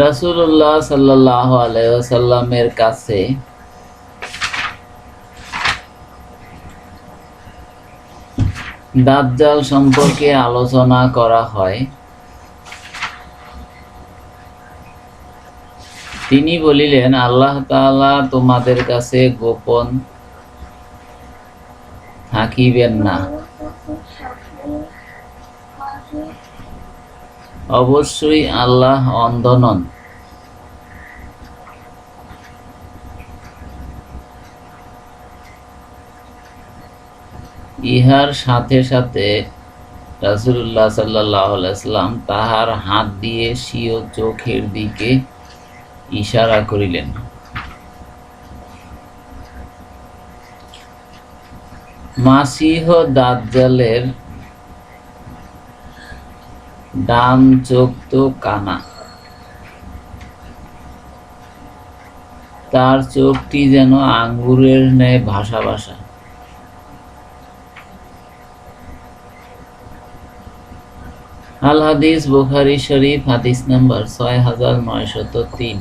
রাসূলুল্লাহ সাল্লাল্লাহু আলাইহি ওয়াসাল্লামের কাছে দাজ্জাল সম্পর্কে আলোচনা করা হয়। তিনি বলিলেন, আল্লাহ তাআলা তোমাদের কাছে গোপন থাকিবেন না, অবশ্যই আল্লাহ অন্ধ নন। ইহার সাথে সাথে রাসূলুল্লাহ সাল্লাল্লাহু আলাইহি ওয়াসাল্লাম তাহার হাত দিয়ে স্বীয় চোখের দিকে ইশারা করিলেন। মাসীহ দাজ্জালের ডান চোখ তো কানা, তার চোখটি যেন আঙ্গুরের ন্যায় ভাসা ভাসা। আল হাদিস বুখারী শরীফ, হাদিস নাম্বার ৬৯০৩।